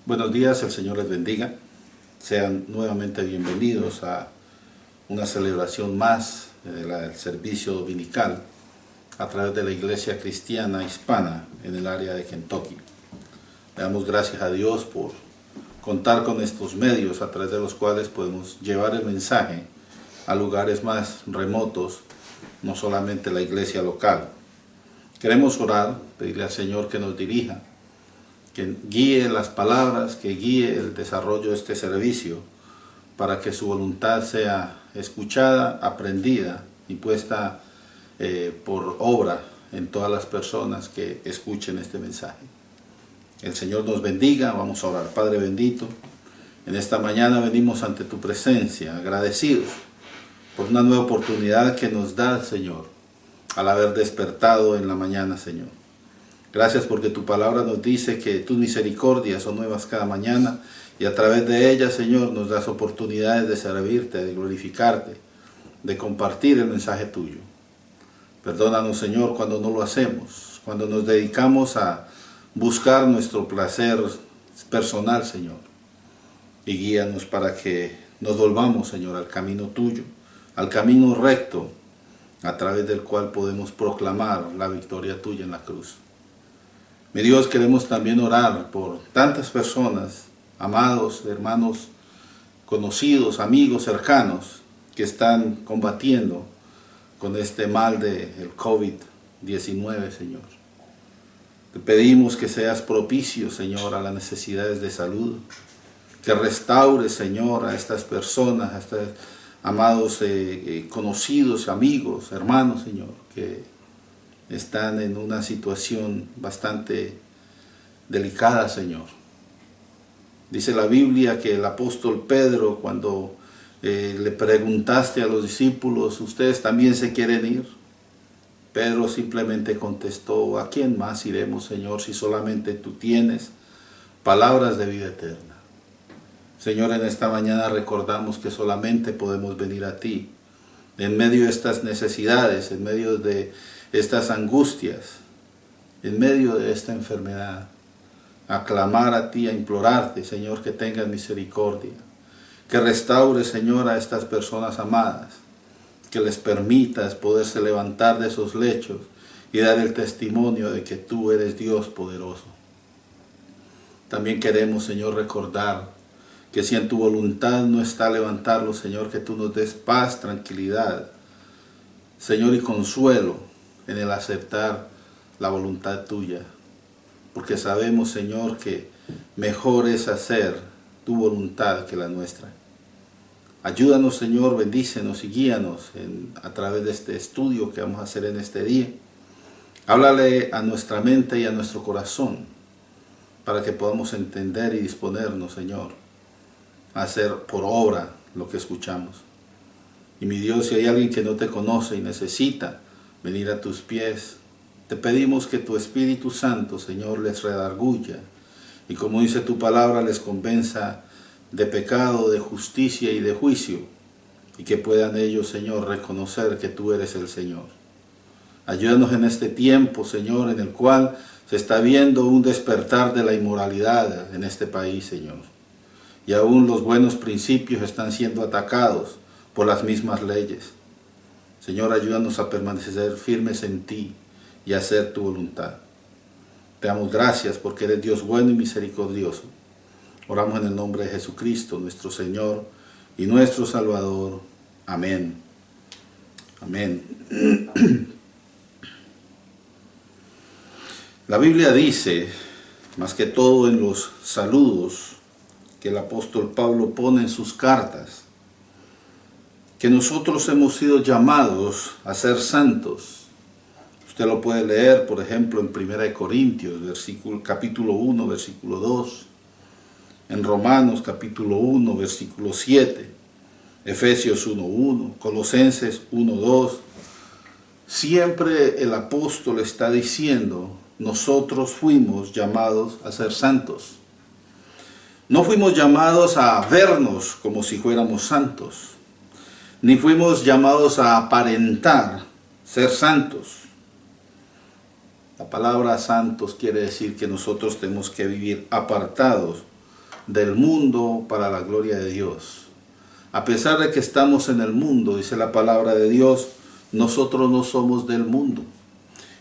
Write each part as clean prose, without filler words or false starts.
Buenos días, el Señor les bendiga. Sean nuevamente bienvenidos a una celebración más del servicio dominical a través de la Iglesia Cristiana Hispana en el área de Kentucky. Le damos gracias a Dios por contar con estos medios a través de los cuales podemos llevar el mensaje a lugares más remotos, no solamente la iglesia local. Queremos orar, pedirle al Señor que nos dirija, que guíe las palabras, que guíe el desarrollo de este servicio, para que su voluntad sea escuchada, aprendida y puesta por obra en todas las personas que escuchen este mensaje. El Señor nos bendiga. Vamos a orar. Padre bendito, en esta mañana venimos ante tu presencia, agradecidos por una nueva oportunidad que nos da, Señor, al haber despertado en la mañana, Señor. Gracias porque tu palabra nos dice que tus misericordias son nuevas cada mañana y a través de ellas, Señor, nos das oportunidades de servirte, de glorificarte, de compartir el mensaje tuyo. Perdónanos, Señor, cuando no lo hacemos, cuando nos dedicamos a buscar nuestro placer personal, Señor. Y guíanos para que nos volvamos, Señor, al camino tuyo, al camino recto, a través del cual podemos proclamar la victoria tuya en la cruz. Mi Dios, queremos también orar por tantas personas, amados, hermanos, conocidos, cercanos, que están combatiendo con este mal del COVID-19, Señor. Te pedimos que seas propicio, Señor, a las necesidades de salud, que restaures, Señor, a estas personas, a estos amados conocidos, amigos, hermanos, Señor, que están en una situación bastante delicada, Señor. Dice la Biblia que el apóstol Pedro, cuando le preguntaste a los discípulos, ¿ustedes también se quieren ir? Pedro simplemente contestó, ¿a quién más iremos, Señor, si solamente tú tienes palabras de vida eterna? Señor, en esta mañana recordamos que solamente podemos venir a ti, en medio de estas necesidades, en medio de estas angustias, en medio de esta enfermedad, a clamar a ti, a implorarte, Señor, que tengas misericordia, que restaures, Señor, a estas personas amadas, que les permitas poderse levantar de esos lechos y dar el testimonio de que tú eres Dios poderoso. También queremos, Señor, recordar que si en tu voluntad no está levantarlos, Señor, que tú nos des paz, tranquilidad, Señor, y consuelo en el aceptar la voluntad tuya. Porque sabemos, Señor, que mejor es hacer tu voluntad que la nuestra. Ayúdanos, Señor, bendícenos y guíanos a través de este estudio que vamos a hacer en este día. Háblale a nuestra mente y a nuestro corazón para que podamos entender y disponernos, Señor, a hacer por obra lo que escuchamos. Y mi Dios, si hay alguien que no te conoce y necesita venir a tus pies, te pedimos que tu Espíritu Santo, Señor, les redarguya y, como dice tu palabra, les convenza de pecado, de justicia y de juicio, y que puedan ellos, Señor, reconocer que tú eres el Señor. Ayúdanos en este tiempo, Señor, en el cual se está viendo un despertar de la inmoralidad en este país, Señor. Y aún los buenos principios están siendo atacados por las mismas leyes. Señor, ayúdanos a permanecer firmes en ti y a hacer tu voluntad. Te damos gracias porque eres Dios bueno y misericordioso. Oramos en el nombre de Jesucristo, nuestro Señor y nuestro Salvador. Amén. Amén. La Biblia dice, más que todo en los saludos que el apóstol Pablo pone en sus cartas, que nosotros hemos sido llamados a ser santos. Usted lo puede leer, por ejemplo, en 1 Corintios, capítulo 1, versículo 2, en Romanos, capítulo 1, versículo 7, Efesios 1:1, Colosenses 1:2. Siempre el apóstol está diciendo, nosotros fuimos llamados a ser santos. No fuimos llamados a vernos como si fuéramos santos, ni fuimos llamados a aparentar ser santos. La palabra santos quiere decir que nosotros tenemos que vivir apartados del mundo para la gloria de Dios. A pesar de que estamos en el mundo, dice la palabra de Dios, nosotros no somos del mundo.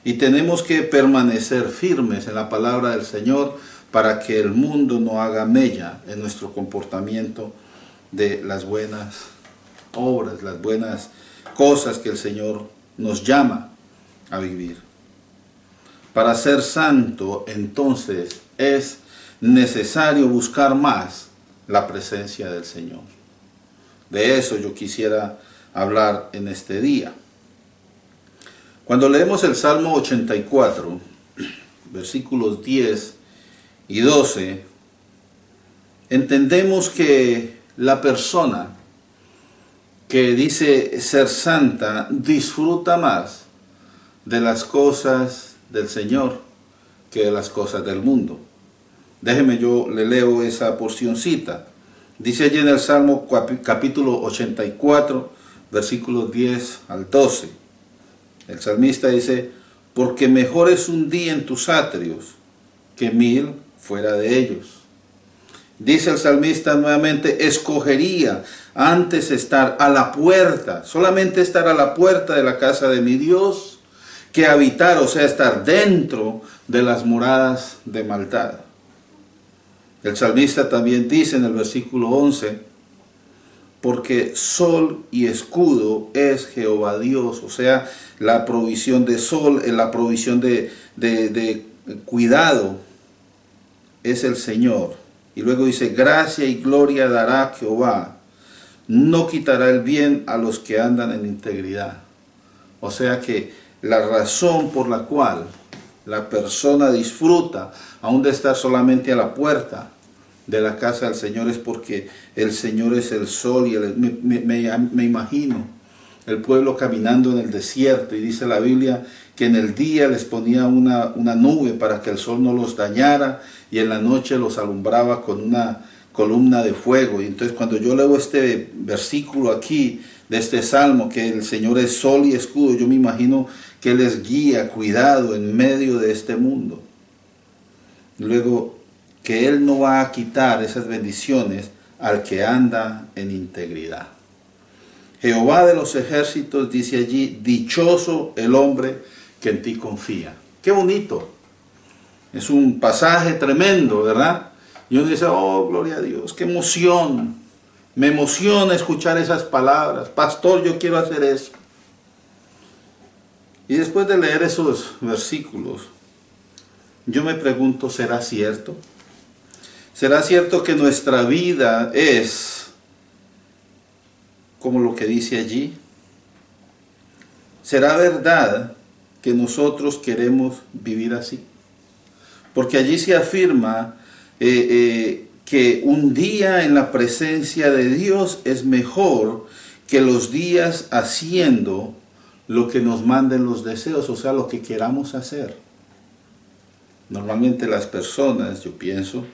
Y tenemos que permanecer firmes en la palabra del Señor para que el mundo no haga mella en nuestro comportamiento de las buenas obras, las buenas cosas que el Señor nos llama a vivir. Para ser santo, entonces, es necesario buscar más la presencia del Señor. De eso yo quisiera hablar en este día. Cuando leemos el Salmo 84, versículos 10 y 12, entendemos que la persona que dice ser santa disfruta más de las cosas del Señor que de las cosas del mundo. Déjeme, yo le leo esa porcioncita. Dice allí en el Salmo capítulo 84, versículos 10 al 12. El salmista dice, porque mejor es un día en tus atrios que 1000 fuera de ellos. Dice el salmista nuevamente, escogería antes estar a la puerta, solamente estar a la puerta de la casa de mi Dios, que habitar, o sea, estar dentro de las moradas de maldad. El salmista también dice en el versículo 11, porque sol y escudo es Jehová Dios, o sea, la provisión de sol, la provisión de cuidado es el Señor. Y luego dice, gracia y gloria dará Jehová, no quitará el bien a los que andan en integridad. O sea que la razón por la cual la persona disfruta, aún de estar solamente a la puerta de la casa del Señor, es porque el Señor es el sol. Y me imagino el pueblo caminando en el desierto, y dice la Biblia que en el día les ponía una nube para que el sol no los dañara, y en la noche los alumbraba con una columna de fuego. Y entonces cuando yo leo este versículo aquí de este salmo, que el Señor es sol y escudo, yo me imagino que Él es guía, cuidado en medio de este mundo. Luego, que Él no va a quitar esas bendiciones al que anda en integridad. Jehová de los ejércitos dice allí, dichoso el hombre que en ti confía. Qué bonito. Es un pasaje tremendo, ¿verdad? Y uno dice, oh, gloria a Dios, qué emoción. Me emociona escuchar esas palabras. Pastor, yo quiero hacer eso. Y después de leer esos versículos, yo me pregunto, ¿será cierto? ¿Será cierto que nuestra vida es como lo que dice allí? ¿Será verdad que nosotros queremos vivir así? Porque allí se afirma que un día en la presencia de Dios es mejor que los días haciendo lo que nos manden los deseos, o sea, lo que queramos hacer. Normalmente las personas, yo pienso,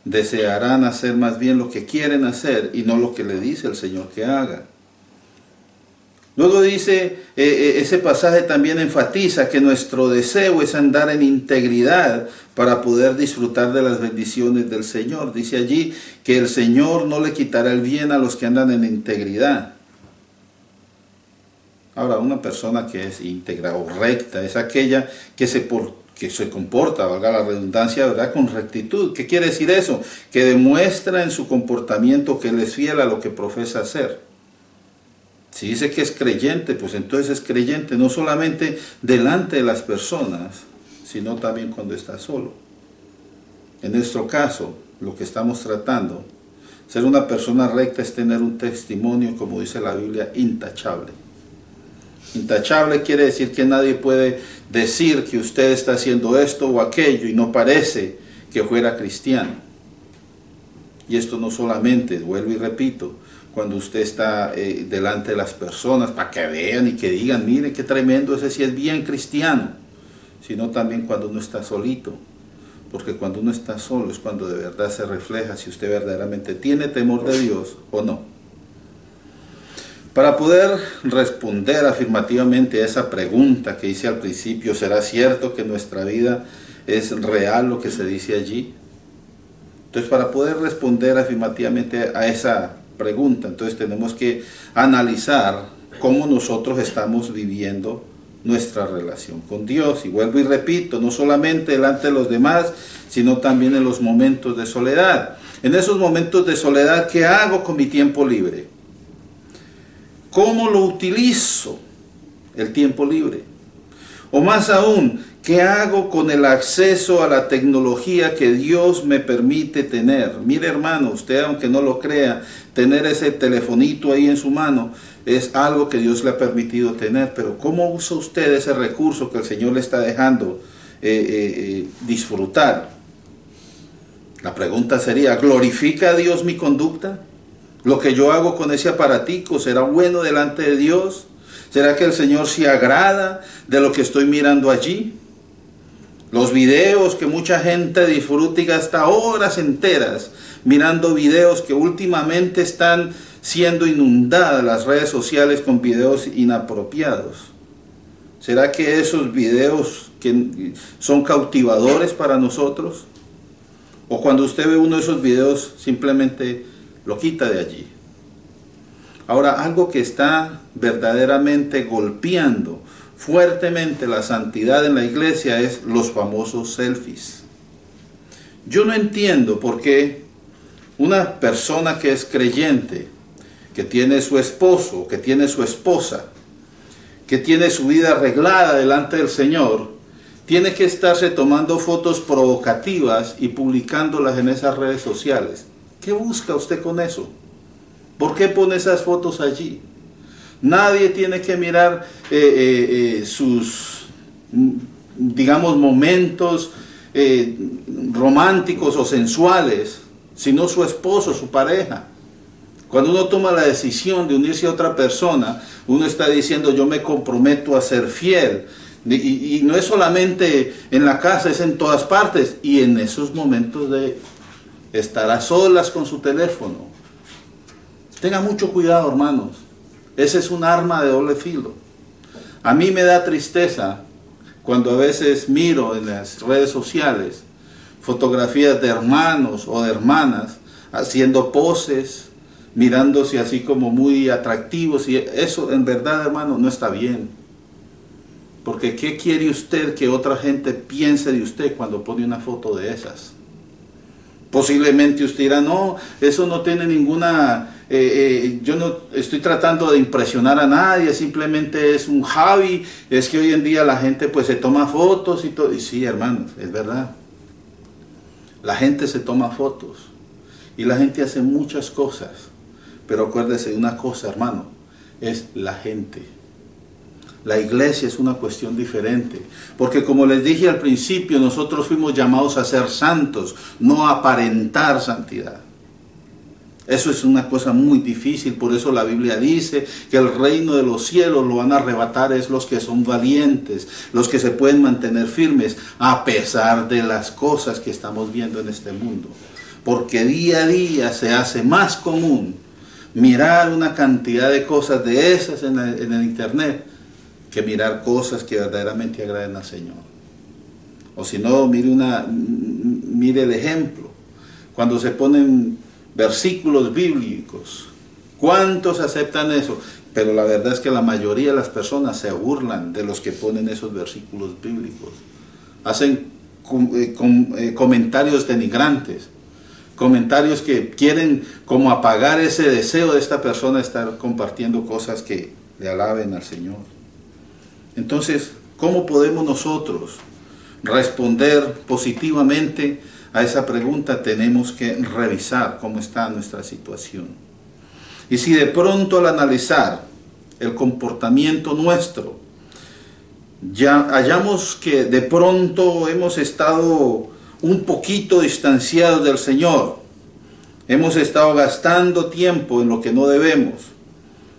desearán hacer más bien lo que quieren hacer y no lo que le dice el Señor que haga. Luego dice, ese pasaje también enfatiza que nuestro deseo es andar en integridad para poder disfrutar de las bendiciones del Señor. Dice allí que el Señor no le quitará el bien a los que andan en integridad. Ahora, una persona que es íntegra o recta es aquella que se comporta, valga la redundancia, ¿verdad?, con rectitud. ¿Qué quiere decir eso? Que demuestra en su comportamiento que él es fiel a lo que profesa hacer. Si dice que es creyente, pues entonces es creyente no solamente delante de las personas, sino también cuando está solo. En nuestro caso, lo que estamos tratando, ser una persona recta es tener un testimonio, como dice la Biblia, intachable. Intachable quiere decir que nadie puede decir que usted está haciendo esto o aquello y no parece que fuera cristiano. Y esto no solamente, vuelvo y repito, cuando usted está delante de las personas para que vean y que digan, mire qué tremendo, ese sí es bien cristiano, sino también cuando uno está solito, porque cuando uno está solo es cuando de verdad se refleja si usted verdaderamente tiene temor de Dios o no. Para poder responder afirmativamente a esa pregunta que hice al principio, ¿será cierto que nuestra vida es real lo que se dice allí? Entonces, para poder responder afirmativamente a esa pregunta, entonces tenemos que analizar cómo nosotros estamos viviendo nuestra relación con Dios. Y vuelvo y repito, no solamente delante de los demás, sino también en los momentos de soledad. En esos momentos de soledad, ¿qué hago con mi tiempo libre? ¿Cómo lo utilizo el tiempo libre? O más aún, ¿qué hago con el acceso a la tecnología que Dios me permite tener? Mire, hermano, usted aunque no lo crea, tener ese telefonito ahí en su mano es algo que Dios le ha permitido tener. Pero ¿cómo usa usted ese recurso que el Señor le está dejando disfrutar? La pregunta sería, ¿glorifica a Dios mi conducta? ¿Lo que yo hago con ese aparatico será bueno delante de Dios? ¿Será que el Señor se agrada de lo que estoy mirando allí? Los videos que mucha gente disfruta y gasta horas enteras mirando videos que últimamente están siendo inundadas las redes sociales con videos inapropiados. ¿Será que esos videos que son cautivadores para nosotros? O cuando usted ve uno de esos videos simplemente lo quita de allí. Ahora, algo que está verdaderamente golpeando fuertemente la santidad en la iglesia es los famosos selfies. Yo no entiendo por qué una persona que es creyente, que tiene su esposo, que tiene su esposa, que tiene su vida arreglada delante del Señor, tiene que estarse tomando fotos provocativas y publicándolas en esas redes sociales. ¿Qué busca usted con eso? ¿Por qué pone esas fotos allí? Nadie tiene que mirar sus, digamos, momentos románticos o sensuales, sino su esposo, su pareja. Cuando uno toma la decisión de unirse a otra persona, uno está diciendo, yo me comprometo a ser fiel. Y no es solamente en la casa, es en todas partes. Y en esos momentos de estar a solas con su teléfono. Tenga mucho cuidado, hermanos. Ese es un arma de doble filo. A mí me da tristeza cuando a veces miro en las redes sociales fotografías de hermanos o de hermanas haciendo poses, mirándose así como muy atractivos. Y eso en verdad, hermano, no está bien. Porque ¿qué quiere usted que otra gente piense de usted cuando pone una foto de esas? Posiblemente usted dirá, no, eso no tiene ninguna... yo no estoy tratando de impresionar a nadie, simplemente es un hobby. Es que hoy en día la gente pues se toma fotos y todo. Y sí, hermanos, es verdad. La gente se toma fotos. Y la gente hace muchas cosas. Pero acuérdese de una cosa, hermano, es la gente. La iglesia es una cuestión diferente, porque como les dije al principio, nosotros fuimos llamados a ser santos, no a aparentar santidad. Eso es una cosa muy difícil, por eso la Biblia dice que el reino de los cielos lo van a arrebatar es los que son valientes, los que se pueden mantener firmes a pesar de las cosas que estamos viendo en este mundo. Porque día a día se hace más común mirar una cantidad de cosas de esas en el internet, que mirar cosas que verdaderamente agraden al Señor. O si no, mire el ejemplo. Cuando se ponen versículos bíblicos, ¿cuántos aceptan eso? Pero la verdad es que la mayoría de las personas se burlan de los que ponen esos versículos bíblicos. Hacen comentarios denigrantes, comentarios que quieren como apagar ese deseo de esta persona de estar compartiendo cosas que le alaben al Señor. Entonces, ¿cómo podemos nosotros responder positivamente a esa pregunta? Tenemos que revisar cómo está nuestra situación. Y si de pronto al analizar el comportamiento nuestro, ya hallamos que de pronto hemos estado un poquito distanciados del Señor, hemos estado gastando tiempo en lo que no debemos,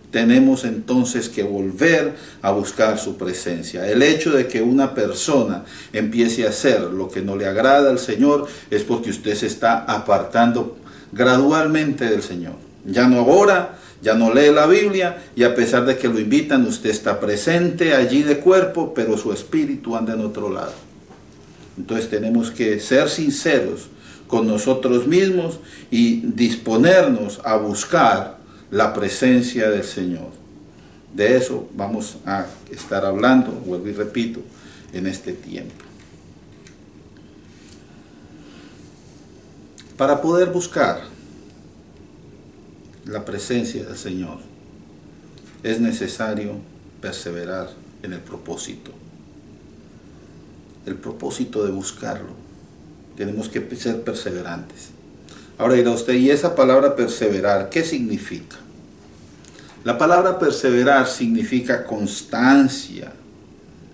tenemos entonces que volver a buscar su presencia. El hecho de que una persona empiece a hacer lo que no le agrada al Señor es porque usted se está apartando gradualmente del Señor. Ya no ora, ya no lee la Biblia, y a pesar de que lo invitan, usted está presente allí de cuerpo, pero su espíritu anda en otro lado. Entonces tenemos que ser sinceros con nosotros mismos y disponernos a buscar la presencia del Señor. De eso vamos a estar hablando, vuelvo y repito, en este tiempo. Para poder buscar la presencia del Señor, es necesario perseverar en el propósito. El propósito de buscarlo. Tenemos que ser perseverantes. Ahora dirá usted, ¿y esa palabra perseverar qué significa? La palabra perseverar significa constancia,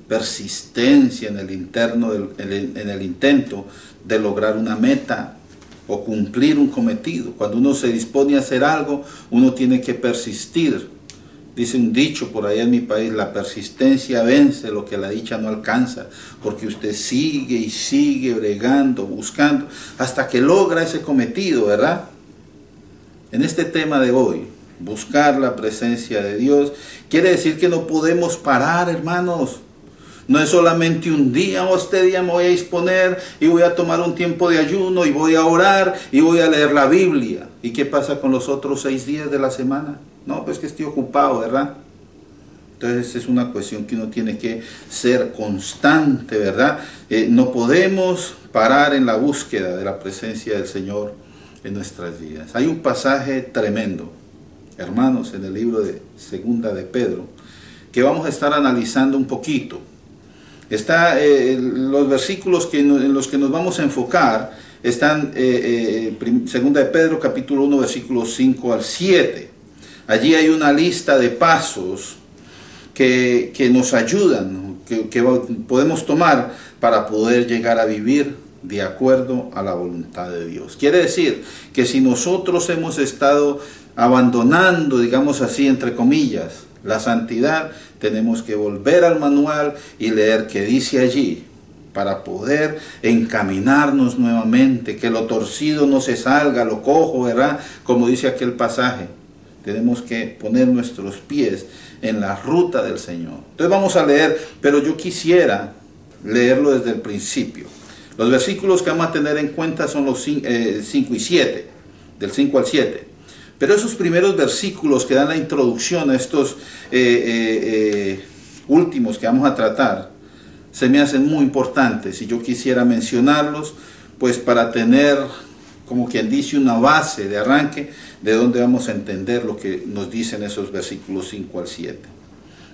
persistencia en el intento de lograr una meta o cumplir un cometido. Cuando uno se dispone a hacer algo, uno tiene que persistir. Dice un dicho por allá en mi país, la persistencia vence lo que la dicha no alcanza, porque usted sigue y sigue bregando, buscando, hasta que logra ese cometido, ¿verdad? En este tema de hoy, buscar la presencia de Dios, quiere decir que no podemos parar, hermanos. No es solamente un día, o este día me voy a disponer y voy a tomar un tiempo de ayuno y voy a orar y voy a leer la Biblia. ¿Y qué pasa con los otros 6 días de la semana? No, pues que estoy ocupado, ¿verdad? Entonces es una cuestión que uno tiene que ser constante, ¿verdad? No podemos parar en la búsqueda de la presencia del Señor en nuestras vidas. Hay un pasaje tremendo, hermanos, en el libro de Segunda de Pedro, que vamos a estar analizando un poquito. Está los versículos en los que nos vamos a enfocar, están Segunda de Pedro, capítulo 1, versículos 5 al 7. Allí hay una lista de pasos que nos ayudan, que podemos tomar para poder llegar a vivir de acuerdo a la voluntad de Dios. Quiere decir que si nosotros hemos estado abandonando, digamos así, entre comillas, la santidad, tenemos que volver al manual y leer qué dice allí, para poder encaminarnos nuevamente, que lo torcido no se salga, lo cojo, ¿verdad? Como dice aquel pasaje. Tenemos que poner nuestros pies en la ruta del Señor. Entonces vamos a leer, pero yo quisiera leerlo desde el principio. Los versículos que vamos a tener en cuenta son los 5 y 7, del 5 al 7. Pero esos primeros versículos que dan la introducción a estos últimos que vamos a tratar, se me hacen muy importantes y yo quisiera mencionarlos, pues para tener, como quien dice, una base de arranque de donde vamos a entender lo que nos dicen esos versículos 5 al 7.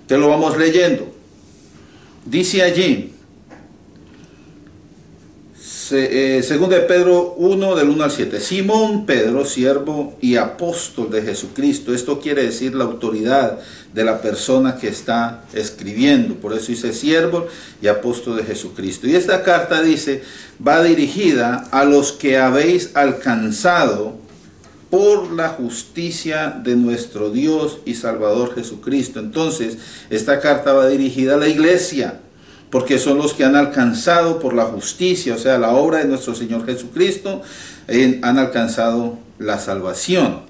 Te lo vamos leyendo. Dice allí, Segunda de Pedro 1, del 1 al 7. Simón Pedro, siervo y apóstol de Jesucristo. Esto quiere decir la autoridad de la persona que está escribiendo. Por eso dice siervo y apóstol de Jesucristo. Y esta carta dice, va dirigida a los que habéis alcanzado por la justicia de nuestro Dios y Salvador Jesucristo. Entonces, esta carta va dirigida a la iglesia, porque son los que han alcanzado por la justicia, o sea, la obra de nuestro Señor Jesucristo, han alcanzado la salvación.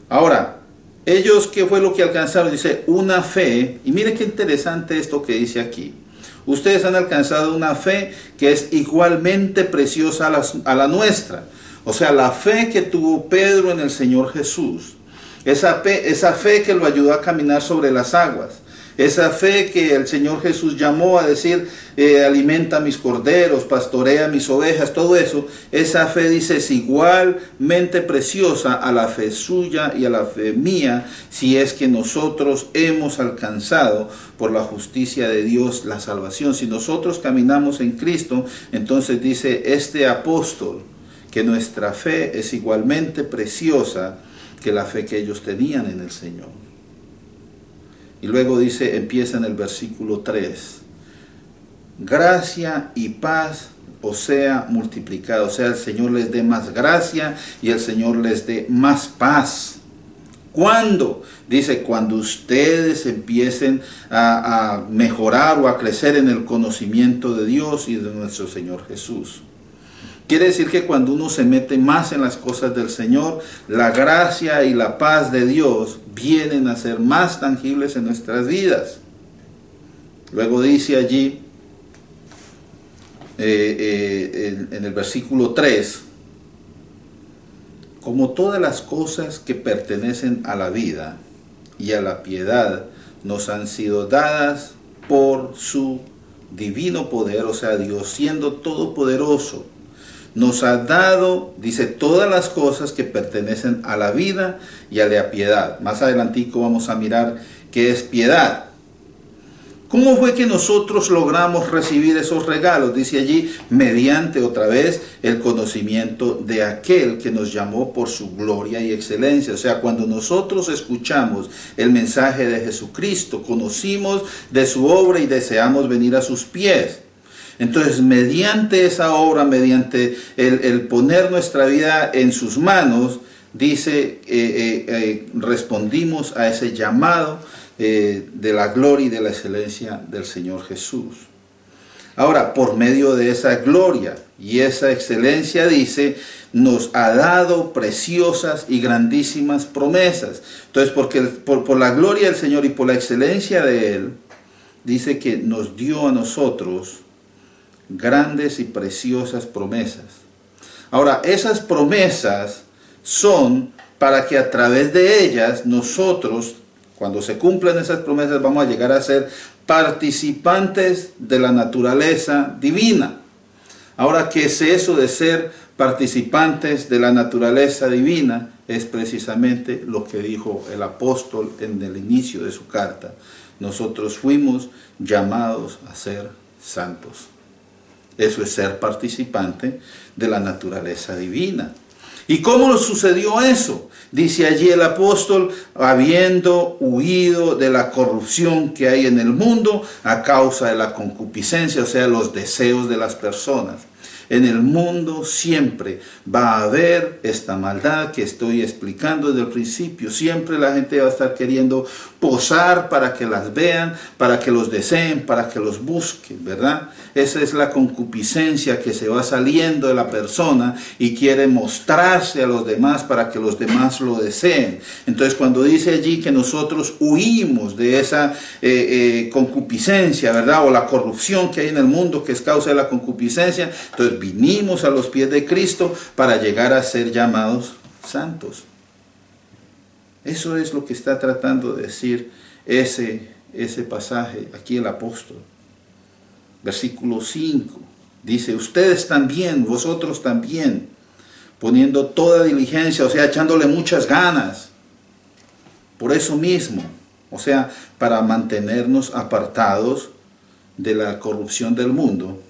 Ahora, ellos, ¿qué fue lo que alcanzaron? Dice, una fe, y mire qué interesante esto que dice aquí. Ustedes han alcanzado una fe que es igualmente preciosa a la nuestra. O sea, la fe que tuvo Pedro en el Señor Jesús, esa fe que lo ayudó a caminar sobre las aguas, esa fe que el Señor Jesús llamó a decir, alimenta mis corderos, pastorea mis ovejas, todo eso, esa fe dice es igualmente preciosa a la fe suya y a la fe mía, si es que nosotros hemos alcanzado por la justicia de Dios la salvación. Si nosotros caminamos en Cristo, entonces dice este apóstol que nuestra fe es igualmente preciosa que la fe que ellos tenían en el Señor. Y luego dice, empieza en el versículo 3, gracia y paz os sea multiplicada, o sea, el Señor les dé más gracia y el Señor les dé más paz. ¿Cuándo? Dice, cuando ustedes empiecen a mejorar o a crecer en el conocimiento de Dios y de nuestro Señor Jesús. Quiere decir que cuando uno se mete más en las cosas del Señor, la gracia y la paz de Dios vienen a ser más tangibles en nuestras vidas. Luego dice allí, en el versículo 3, como todas las cosas que pertenecen a la vida y a la piedad nos han sido dadas por su divino poder, o sea, Dios siendo todopoderoso, nos ha dado, dice, todas las cosas que pertenecen a la vida y a la piedad. Más adelantico vamos a mirar qué es piedad. ¿Cómo fue que nosotros logramos recibir esos regalos? Dice allí, mediante otra vez el conocimiento de aquel que nos llamó por su gloria y excelencia. O sea, cuando nosotros escuchamos el mensaje de Jesucristo, conocimos de su obra y deseamos venir a sus pies. Entonces, mediante esa obra, mediante el poner nuestra vida en sus manos, dice, respondimos a ese llamado de la gloria y de la excelencia del Señor Jesús. Ahora, por medio de esa gloria y esa excelencia, dice, nos ha dado preciosas y grandísimas promesas. Entonces, porque por la gloria del Señor y por la excelencia de Él, dice que nos dio a nosotros grandes y preciosas promesas. Ahora, esas promesas son para que a través de ellas nosotros, cuando se cumplan esas promesas, vamos a llegar a ser participantes de la naturaleza divina. Ahora, ¿qué es eso de ser participantes de la naturaleza divina? Es precisamente lo que dijo el apóstol en el inicio de su carta. Nosotros fuimos llamados a ser santos. Eso es ser participante de la naturaleza divina. ¿Y cómo nos sucedió eso? Dice allí el apóstol, habiendo huido de la corrupción que hay en el mundo a causa de la concupiscencia, o sea, los deseos de las personas. En el mundo siempre va a haber esta maldad que estoy explicando desde el principio. Siempre la gente va a estar queriendo posar para que las vean, para que los deseen, para que los busquen, ¿verdad? Esa es la concupiscencia que se va saliendo de la persona y quiere mostrarse a los demás para que los demás lo deseen. Entonces, cuando dice allí que nosotros huimos de esa concupiscencia, ¿verdad? O la corrupción que hay en el mundo que es causa de la concupiscencia, entonces vinimos a los pies de Cristo para llegar a ser llamados santos. Eso es lo que está tratando de decir ese pasaje aquí el apóstol. Versículo 5 dice, ustedes también, vosotros también, poniendo toda diligencia, o sea, echándole muchas ganas, por eso mismo, o sea, para mantenernos apartados de la corrupción del mundo.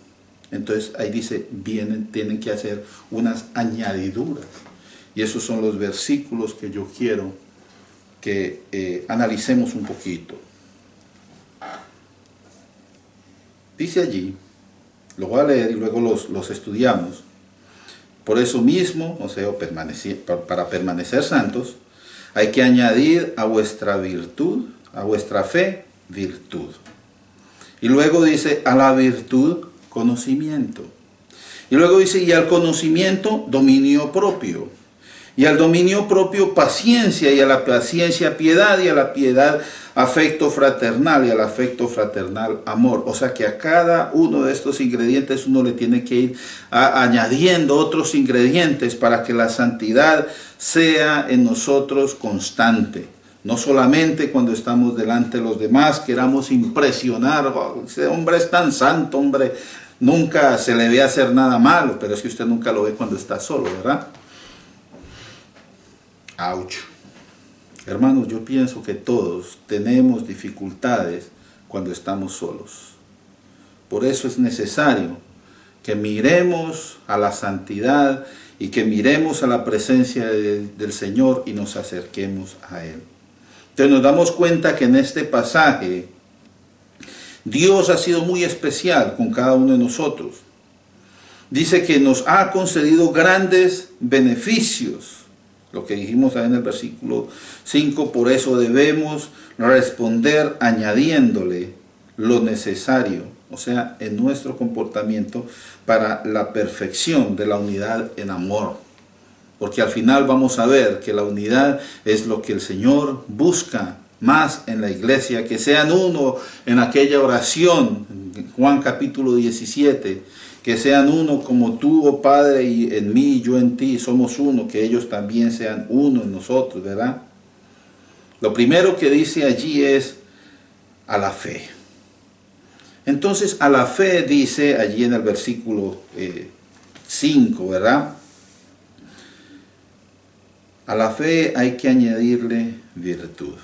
Entonces ahí dice, tienen que hacer unas añadiduras. Y esos son los versículos que yo quiero que analicemos un poquito. Dice allí, lo voy a leer y luego los estudiamos. Por eso mismo, o sea, para permanecer santos, hay que añadir a vuestra virtud, a vuestra fe, virtud. Y luego dice, a la virtud, conocimiento. Y luego dice, y al conocimiento, dominio propio. Y al dominio propio, paciencia. Y a la paciencia, piedad. Y a la piedad, afecto fraternal. Y al afecto fraternal, amor. O sea que a cada uno de estos ingredientes uno le tiene que ir añadiendo otros ingredientes para que la santidad sea en nosotros constante. No solamente cuando estamos delante de los demás queramos impresionar, oh, ese hombre es tan santo, hombre, nunca se le ve hacer nada malo, pero es que usted nunca lo ve cuando está solo, ¿verdad? ¡Auch! Hermanos, yo pienso que todos tenemos dificultades cuando estamos solos. Por eso es necesario que miremos a la santidad y que miremos a la presencia del Señor y nos acerquemos a Él. Entonces nos damos cuenta que en este pasaje Dios ha sido muy especial con cada uno de nosotros. Dice que nos ha concedido grandes beneficios. Lo que dijimos ahí en el versículo 5, por eso debemos responder añadiéndole lo necesario, o sea, en nuestro comportamiento para la perfección de la unidad en amor. Porque al final vamos a ver que la unidad es lo que el Señor busca más en la iglesia, que sean uno en aquella oración, en Juan capítulo 17, que sean uno como tú, oh Padre, y en mí y yo en ti, somos uno, que ellos también sean uno en nosotros, ¿verdad? Lo primero que dice allí es a la fe. Entonces, a la fe dice allí en el versículo 5, ¿verdad? A la fe hay que añadirle virtud.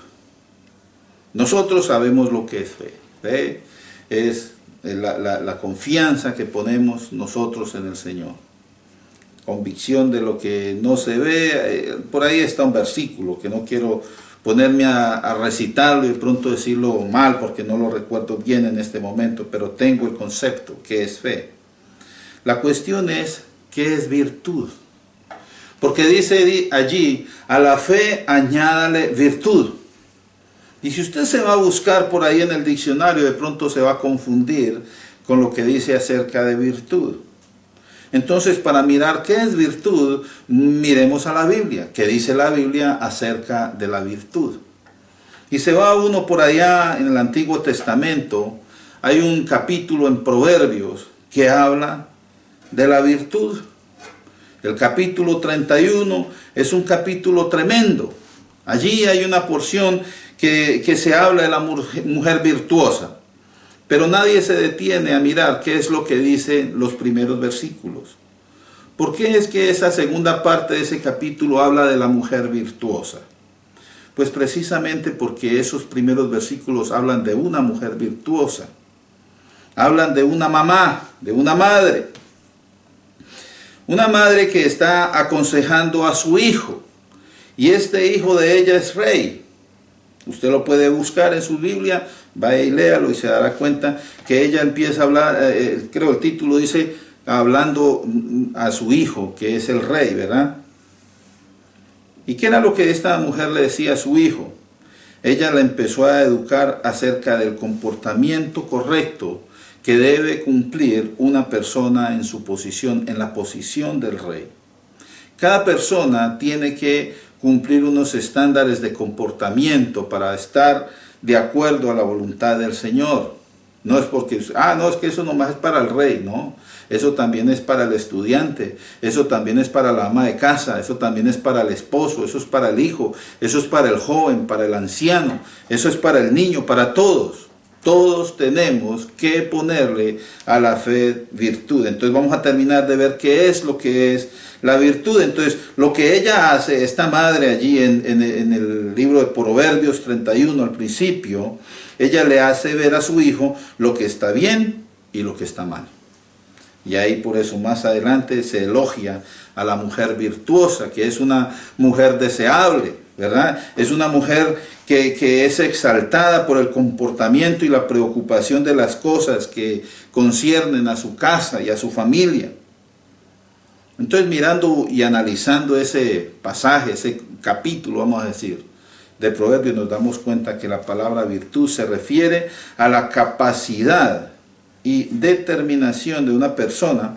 Nosotros sabemos lo que es fe. Fe es la confianza que ponemos nosotros en el Señor. Convicción de lo que no se ve. Por ahí está un versículo que no quiero ponerme a recitarlo y de pronto decirlo mal porque no lo recuerdo bien en este momento, pero tengo el concepto que es fe. La cuestión es, ¿qué es virtud? Porque dice allí, a la fe añádale virtud. Y si usted se va a buscar por ahí en el diccionario, de pronto se va a confundir con lo que dice acerca de virtud. Entonces, para mirar qué es virtud, miremos a la Biblia. ¿Qué dice la Biblia acerca de la virtud? Y se va uno por allá en el Antiguo Testamento, hay un capítulo en Proverbios que habla de la virtud. El capítulo 31 es un capítulo tremendo. Allí hay una porción que se habla de la mujer virtuosa. Pero nadie se detiene a mirar qué es lo que dicen los primeros versículos. ¿Por qué es que esa segunda parte de ese capítulo habla de la mujer virtuosa? Pues precisamente porque esos primeros versículos hablan de una mujer virtuosa. Hablan de una mamá, de una madre. Una madre que está aconsejando a su hijo. Y este hijo de ella es rey. Usted lo puede buscar en su Biblia, vaya y léalo y se dará cuenta que ella empieza a hablar, creo el título dice, hablando a su hijo, que es el rey, ¿verdad? ¿Y qué era lo que esta mujer le decía a su hijo? Ella le empezó a educar acerca del comportamiento correcto que debe cumplir una persona en su posición, en la posición del rey. Cada persona tiene que cumplir unos estándares de comportamiento para estar de acuerdo a la voluntad del Señor. No es porque, no, es que eso nomás es para el rey, no. Eso también es para el estudiante, eso también es para la ama de casa, eso también es para el esposo, eso es para el hijo, eso es para el joven, para el anciano, eso es para el niño, para todos. Todos tenemos que ponerle a la fe virtud. Entonces vamos a terminar de ver qué es lo que es la virtud. Entonces lo que ella hace, esta madre allí en el libro de Proverbios 31 al principio, ella le hace ver a su hijo lo que está bien y lo que está mal. Y ahí por eso más adelante se elogia a la mujer virtuosa, que es una mujer deseable, ¿verdad? Es una mujer que es exaltada por el comportamiento y la preocupación de las cosas que conciernen a su casa y a su familia. Entonces mirando y analizando ese pasaje, ese capítulo, vamos a decir, de Proverbios, nos damos cuenta que la palabra virtud se refiere a la capacidad y determinación de una persona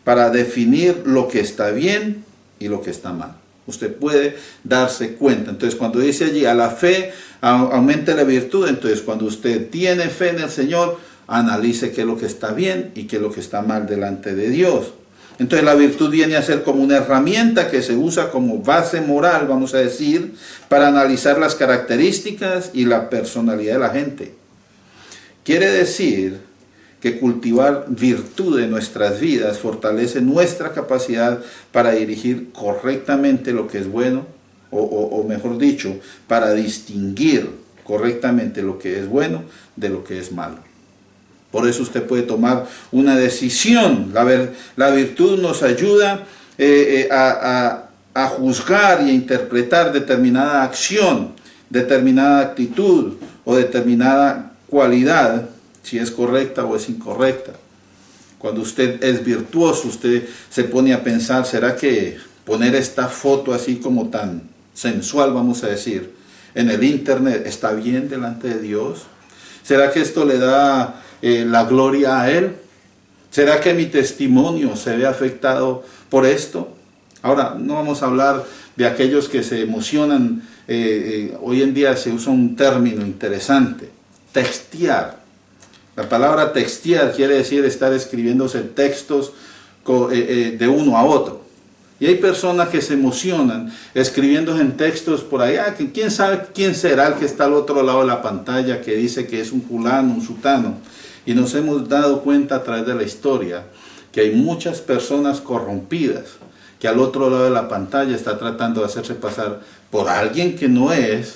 para definir lo que está bien y lo que está mal. Usted puede darse cuenta. Entonces cuando dice allí a la fe aumente la virtud, entonces cuando usted tiene fe en el Señor, analice qué es lo que está bien y qué es lo que está mal delante de Dios. Entonces la virtud viene a ser como una herramienta que se usa como base moral, vamos a decir, para analizar las características y la personalidad de la gente. Quiere decir que cultivar virtud en nuestras vidas fortalece nuestra capacidad para dirigir correctamente lo que es bueno, o mejor dicho, para distinguir correctamente lo que es bueno de lo que es malo. Por eso usted puede tomar una decisión. La virtud nos ayuda a juzgar y a interpretar determinada acción, determinada actitud o determinada cualidad, si es correcta o es incorrecta. Cuando usted es virtuoso, usted se pone a pensar, ¿será que poner esta foto así como tan sensual, vamos a decir, en el internet está bien delante de Dios? ¿Será que esto le da la gloria a Él? ¿Será que mi testimonio se ve afectado por esto? Ahora, no vamos a hablar de aquellos que se emocionan. Hoy en día se usa un término interesante, textear. La palabra textear quiere decir estar escribiéndose textos de uno a otro. Y hay personas que se emocionan escribiendo en textos por allá, que quién sabe quién será el que está al otro lado de la pantalla, que dice que es un fulano, un sutano. Y nos hemos dado cuenta a través de la historia que hay muchas personas corrompidas, que al otro lado de la pantalla está tratando de hacerse pasar por alguien que no es,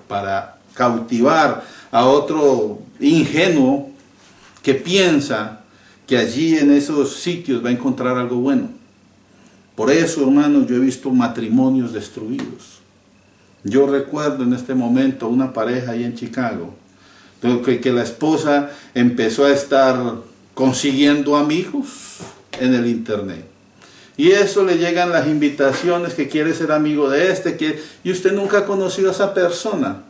para cautivar a otro ingenuo que piensa que allí en esos sitios va a encontrar algo bueno. Por eso, hermanos, yo he visto matrimonios destruidos. Yo recuerdo en este momento una pareja ahí en Chicago, que la esposa empezó a estar consiguiendo amigos en el internet. Y eso le llegan las invitaciones que quiere ser amigo de este, y usted nunca ha conocido a esa persona.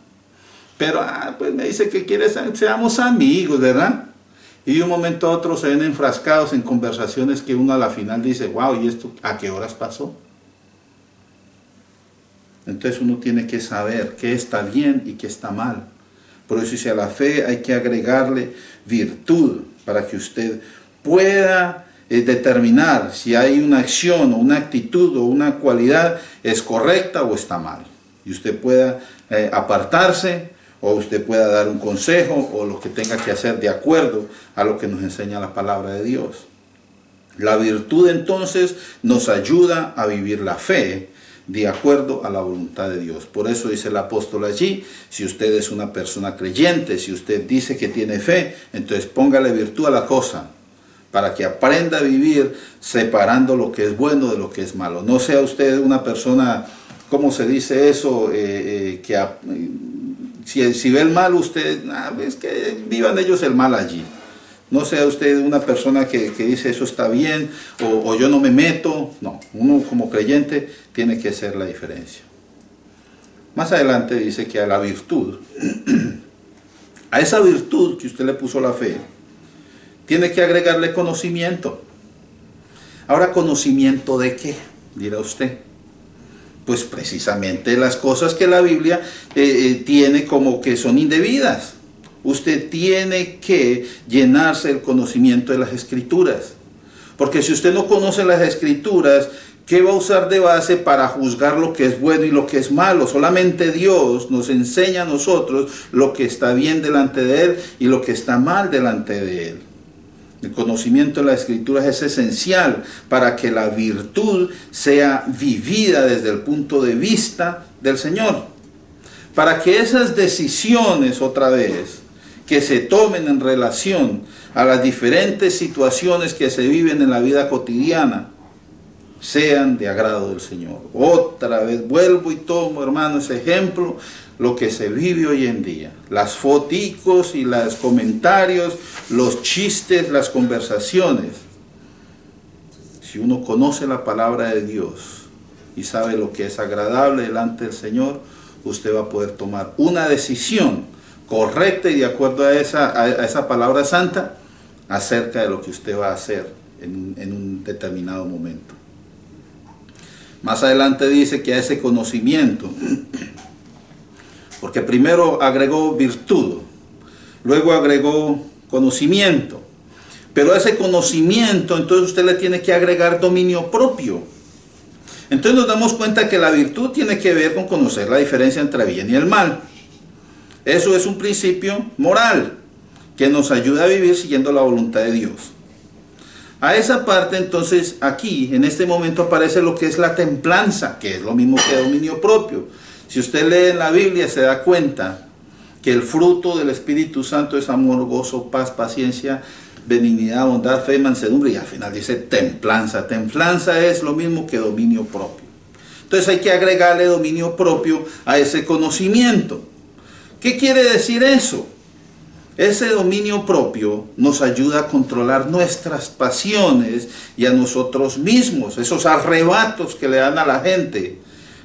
Pero, pues me dice que quiere seamos amigos, ¿verdad? Y de un momento a otro se ven enfrascados en conversaciones que uno a la final dice, wow, ¿y esto a qué horas pasó? Entonces uno tiene que saber qué está bien y qué está mal. Por eso dice, a la fe hay que agregarle virtud para que usted pueda determinar si hay una acción o una actitud o una cualidad es correcta o está mal. Y usted pueda apartarse, o usted pueda dar un consejo o lo que tenga que hacer de acuerdo a lo que nos enseña la palabra de Dios. La virtud entonces nos ayuda a vivir la fe de acuerdo a la voluntad de Dios. Por eso dice el apóstol allí, si usted es una persona creyente, si usted dice que tiene fe, entonces póngale virtud a la cosa, para que aprenda a vivir separando lo que es bueno de lo que es malo. No sea usted una persona, ¿cómo se dice eso? Si ve el mal usted, es que vivan ellos el mal allí. No sea usted una persona que dice eso está bien o yo no me meto. No, uno como creyente tiene que hacer la diferencia. Más adelante dice que a la virtud, a esa virtud que usted le puso la fe, tiene que agregarle conocimiento. Ahora, ¿conocimiento de qué? Dirá usted. Pues precisamente las cosas que la Biblia tiene como que son indebidas. Usted tiene que llenarse el conocimiento de las Escrituras. Porque si usted no conoce las Escrituras, ¿qué va a usar de base para juzgar lo que es bueno y lo que es malo? Solamente Dios nos enseña a nosotros lo que está bien delante de Él y lo que está mal delante de Él. El conocimiento de la Escritura es esencial para que la virtud sea vivida desde el punto de vista del Señor. Para que esas decisiones, otra vez, que se tomen en relación a las diferentes situaciones que se viven en la vida cotidiana, sean de agrado del Señor. Otra vez vuelvo y tomo, hermano, ese ejemplo, lo que se vive hoy en día. Las foticos y los comentarios, los chistes, las conversaciones. Si uno conoce la palabra de Dios y sabe lo que es agradable delante del Señor, usted va a poder tomar una decisión correcta y de acuerdo a esa palabra santa acerca de lo que usted va a hacer en un determinado momento. Más adelante dice que a ese conocimiento, porque primero agregó virtud, luego agregó conocimiento, pero a ese conocimiento entonces usted le tiene que agregar dominio propio. Entonces nos damos cuenta que la virtud tiene que ver con conocer la diferencia entre el bien y el mal. Eso es un principio moral que nos ayuda a vivir siguiendo la voluntad de Dios. A esa parte entonces aquí en este momento aparece lo que es la templanza, que es lo mismo que dominio propio. Si usted lee en la Biblia se da cuenta que el fruto del Espíritu Santo es amor, gozo, paz, paciencia, benignidad, bondad, fe, mansedumbre, y al final dice templanza. Templanza es lo mismo que dominio propio. Entonces hay que agregarle dominio propio a ese conocimiento. ¿Qué quiere decir eso? Ese dominio propio nos ayuda a controlar nuestras pasiones y a nosotros mismos, esos arrebatos que le dan a la gente.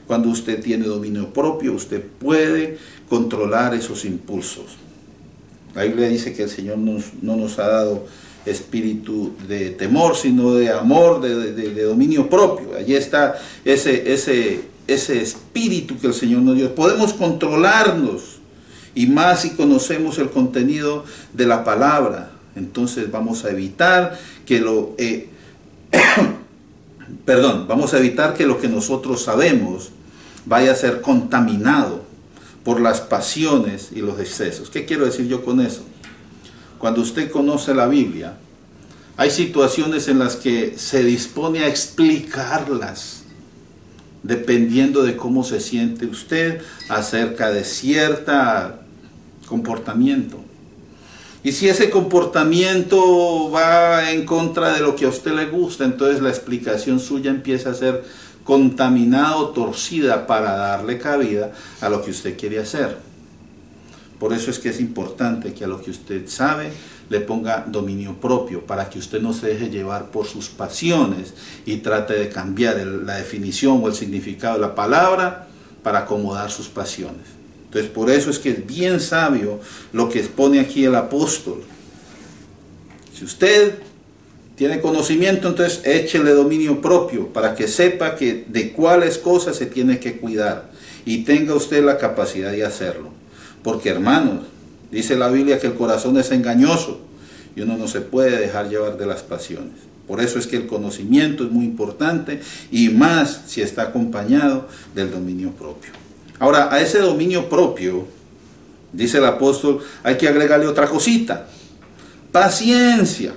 Cuando usted tiene dominio propio, usted puede controlar esos impulsos. La Biblia dice que el Señor no nos ha dado espíritu de temor, sino de amor, de dominio propio. Allí está ese espíritu que el Señor nos dio. Podemos controlarnos y más si conocemos el contenido de la palabra. Entonces vamos a evitar que vamos a evitar que lo que nosotros sabemos vaya a ser contaminado por las pasiones y los excesos. ¿Qué quiero decir yo con eso? Cuando usted conoce la Biblia, hay situaciones en las que se dispone a explicarlas, dependiendo de cómo se siente usted acerca de cierto comportamiento. Y si ese comportamiento va en contra de lo que a usted le gusta, entonces la explicación suya empieza a ser contaminada o torcida para darle cabida a lo que usted quiere hacer. Por eso es que es importante que a lo que usted sabe le ponga dominio propio, para que usted no se deje llevar por sus pasiones y trate de cambiar la definición o el significado de la palabra para acomodar sus pasiones. Entonces por eso es que es bien sabio lo que expone aquí el apóstol. Si usted tiene conocimiento, entonces échele dominio propio para que sepa que de cuáles cosas se tiene que cuidar y tenga usted la capacidad de hacerlo. Porque hermanos, dice la Biblia que el corazón es engañoso y uno no se puede dejar llevar de las pasiones. Por eso es que el conocimiento es muy importante y más si está acompañado del dominio propio. Ahora, a ese dominio propio, dice el apóstol, hay que agregarle otra cosita: paciencia.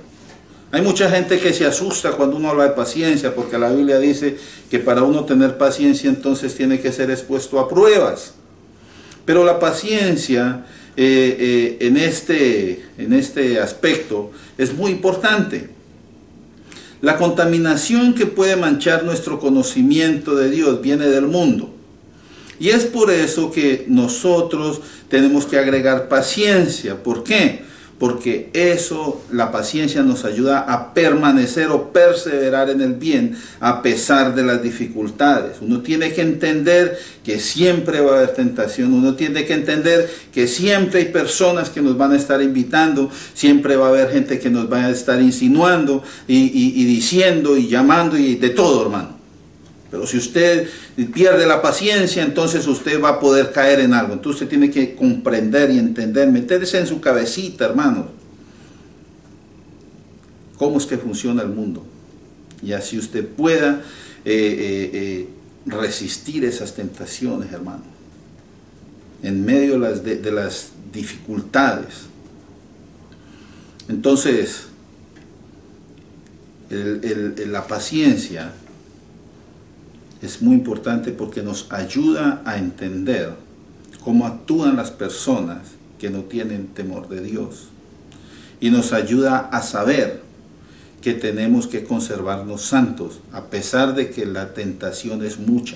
Hay mucha gente que se asusta cuando uno habla de paciencia, porque la Biblia dice que para uno tener paciencia entonces tiene que ser expuesto a pruebas. Pero la paciencia en este aspecto es muy importante. La contaminación que puede manchar nuestro conocimiento de Dios viene del mundo. Y es por eso que nosotros tenemos que agregar paciencia. ¿Por qué? Porque la paciencia nos ayuda a permanecer o perseverar en el bien a pesar de las dificultades. Uno tiene que entender que siempre va a haber tentación, uno tiene que entender que siempre hay personas que nos van a estar invitando, siempre va a haber gente que nos va a estar insinuando y diciendo y llamando y de todo, hermano. Pero si usted pierde la paciencia, entonces usted va a poder caer en algo. Entonces usted tiene que comprender y entender, meterse en su cabecita, hermano, cómo es que funciona el mundo. Y así usted pueda resistir esas tentaciones, hermano, en medio de las dificultades. Entonces, la paciencia es muy importante porque nos ayuda a entender cómo actúan las personas que no tienen temor de Dios. Y nos ayuda a saber que tenemos que conservarnos santos, a pesar de que la tentación es mucha.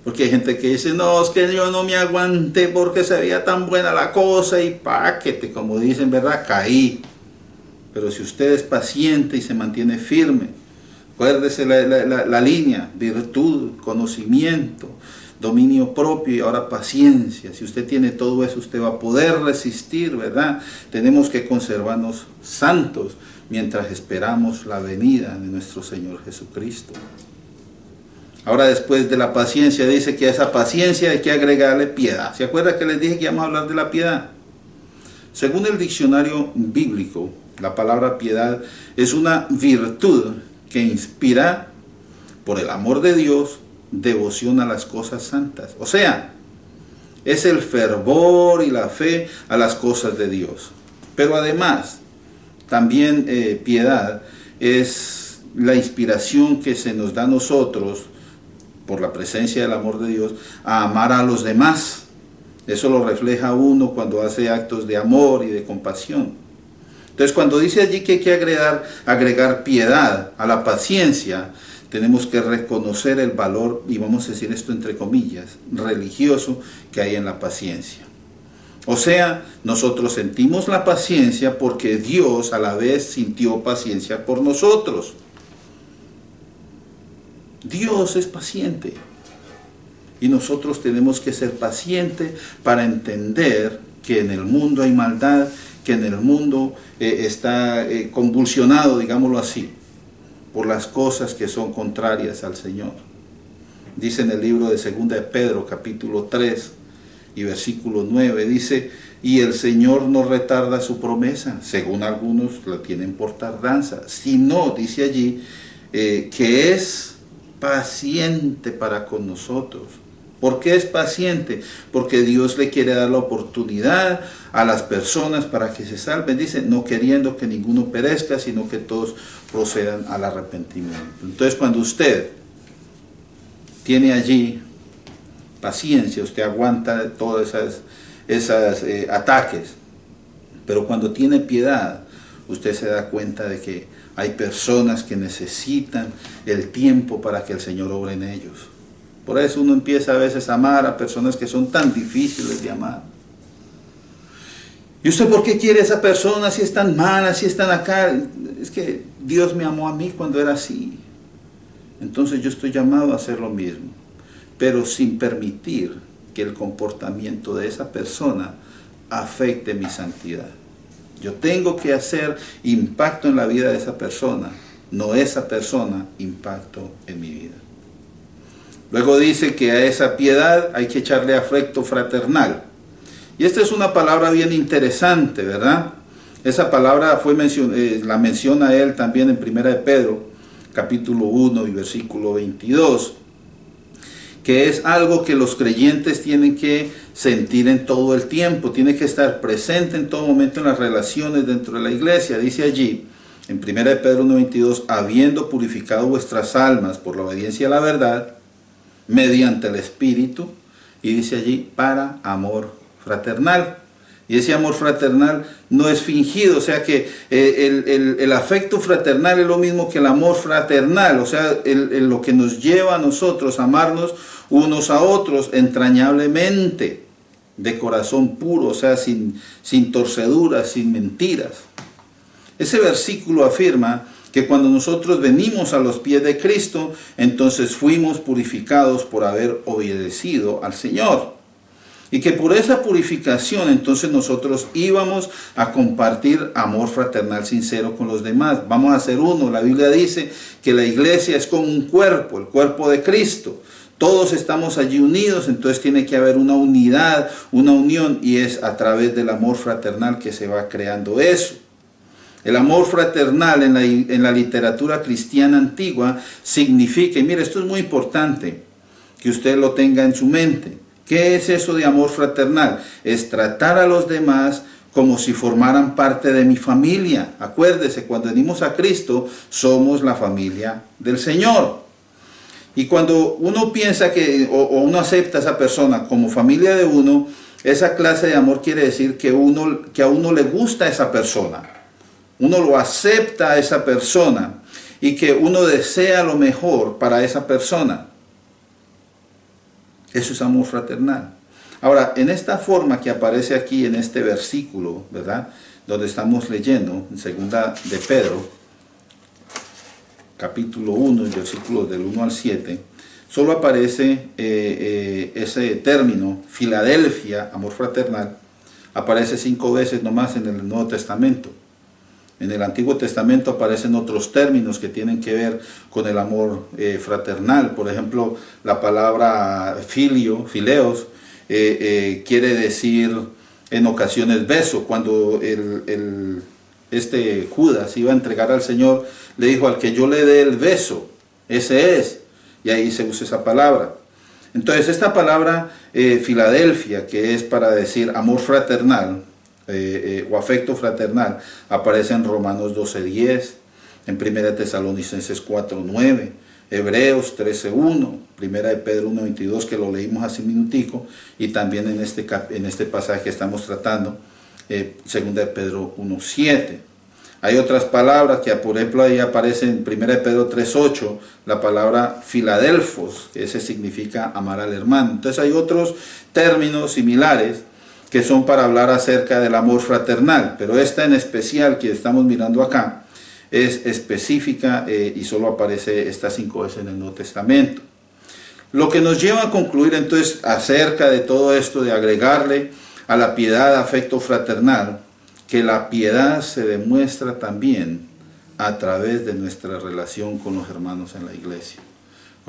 Porque hay gente que dice, no, es que yo no me aguanté porque se veía tan buena la cosa y paquete, como dicen, ¿verdad? Caí. Pero si usted es paciente y se mantiene firme, acuérdese la línea: virtud, conocimiento, dominio propio y ahora paciencia. Si usted tiene todo eso, usted va a poder resistir, ¿verdad? Tenemos que conservarnos santos mientras esperamos la venida de nuestro Señor Jesucristo. Ahora, después de la paciencia, dice que a esa paciencia hay que agregarle piedad. ¿Se acuerda que les dije que íbamos a hablar de la piedad? Según el diccionario bíblico, la palabra piedad es una virtud que inspira por el amor de Dios devoción a las cosas santas. O sea, es el fervor y la fe a las cosas de Dios. Pero además, también piedad es la inspiración que se nos da a nosotros, por la presencia del amor de Dios, a amar a los demás. Eso lo refleja uno cuando hace actos de amor y de compasión. Entonces, cuando dice allí que hay que agregar piedad a la paciencia, tenemos que reconocer el valor, y vamos a decir esto entre comillas, religioso que hay en la paciencia. O sea, nosotros sentimos la paciencia porque Dios a la vez sintió paciencia por nosotros. Dios es paciente. Y nosotros tenemos que ser pacientes para entender que en el mundo hay maldad, que en el mundo está convulsionado, digámoslo así, por las cosas que son contrarias al Señor. Dice en el libro de 2 de Pedro, capítulo 3 y versículo 9, dice: y el Señor no retarda su promesa, según algunos la tienen por tardanza, sino, dice allí, que es paciente para con nosotros. ¿Por qué es paciente? Porque Dios le quiere dar la oportunidad a las personas para que se salven. Dice, no queriendo que ninguno perezca, sino que todos procedan al arrepentimiento. Entonces, cuando usted tiene allí paciencia, usted aguanta todos esos ataques. Pero cuando tiene piedad, usted se da cuenta de que hay personas que necesitan el tiempo para que el Señor obre en ellos. Por eso uno empieza a veces a amar a personas que son tan difíciles de amar. ¿Y usted por qué quiere a esa persona si es tan mala, si están acá? Es que Dios me amó a mí cuando era así. Entonces yo estoy llamado a hacer lo mismo, pero sin permitir que el comportamiento de esa persona afecte mi santidad. Yo tengo que hacer impacto en la vida de esa persona, no esa persona impacto en mi vida. Luego dice que a esa piedad hay que echarle afecto fraternal. Y esta es una palabra bien interesante, ¿verdad? Esa palabra la menciona él también en 1 de Pedro, capítulo 1 y versículo 22, que es algo que los creyentes tienen que sentir en todo el tiempo, tiene que estar presente en todo momento en las relaciones dentro de la iglesia. Dice allí, en 1 de Pedro 1:22, habiendo purificado vuestras almas por la obediencia a la verdad, mediante el Espíritu, y dice allí, para amor fraternal. Y ese amor fraternal no es fingido, o sea que el afecto fraternal es lo mismo que el amor fraternal, o sea, lo que nos lleva a nosotros a amarnos unos a otros entrañablemente, de corazón puro, o sea, sin torceduras, sin mentiras. Ese versículo afirma que cuando nosotros venimos a los pies de Cristo, entonces fuimos purificados por haber obedecido al Señor. Y que por esa purificación entonces nosotros íbamos a compartir amor fraternal sincero con los demás. Vamos a ser uno. La Biblia dice que la iglesia es como un cuerpo, el cuerpo de Cristo. Todos estamos allí unidos, entonces tiene que haber una unidad, una unión, y es a través del amor fraternal que se va creando eso. El amor fraternal en la literatura cristiana antigua significa, y mire, esto es muy importante que usted lo tenga en su mente. ¿Qué es eso de amor fraternal? Es tratar a los demás como si formaran parte de mi familia. Acuérdese, cuando venimos a Cristo, somos la familia del Señor. Y cuando uno piensa o uno acepta a esa persona como familia de uno, esa clase de amor quiere decir que a uno le gusta a esa persona. Uno lo acepta a esa persona y que uno desea lo mejor para esa persona. Eso es amor fraternal. Ahora, en esta forma que aparece aquí en este versículo, ¿verdad?, donde estamos leyendo, en 2 de Pedro, capítulo 1, versículos del 1 al 7, solo aparece ese término, Filadelfia, amor fraternal, aparece 5 veces nomás en el Nuevo Testamento. En el Antiguo Testamento aparecen otros términos que tienen que ver con el amor fraternal. Por ejemplo, la palabra fileos, quiere decir en ocasiones beso. Cuando Judas iba a entregar al Señor, le dijo: al que yo le dé el beso, ese es. Y ahí se usa esa palabra. Entonces esta palabra Filadelfia, que es para decir amor fraternal, o afecto fraternal, aparece en Romanos 12:10, en 1 Tesalonicenses 4:9, Hebreos 13:1, 1 de Pedro 1:22, que lo leímos hace un minutico, y también en este pasaje que estamos tratando, 2 de Pedro 1:7. Hay otras palabras que, por ejemplo, ahí aparece en 1 de Pedro 3:8, la palabra Filadelfos, que ese significa amar al hermano. Entonces hay otros términos similares que son para hablar acerca del amor fraternal, pero esta en especial que estamos mirando acá es específica y solo aparece estas 5 veces en el Nuevo Testamento. Lo que nos lleva a concluir entonces acerca de todo esto, de agregarle a la piedad afecto fraternal, que la piedad se demuestra también a través de nuestra relación con los hermanos en la iglesia.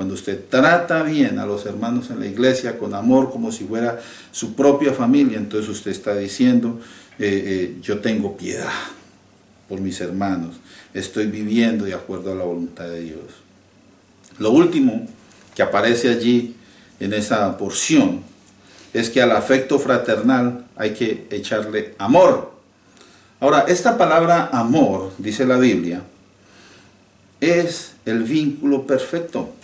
Cuando usted trata bien a los hermanos en la iglesia con amor como si fuera su propia familia, entonces usted está diciendo, yo tengo piedad por mis hermanos, estoy viviendo de acuerdo a la voluntad de Dios. Lo último que aparece allí en esa porción es que al afecto fraternal hay que echarle amor. Ahora, esta palabra amor, dice la Biblia, es el vínculo perfecto.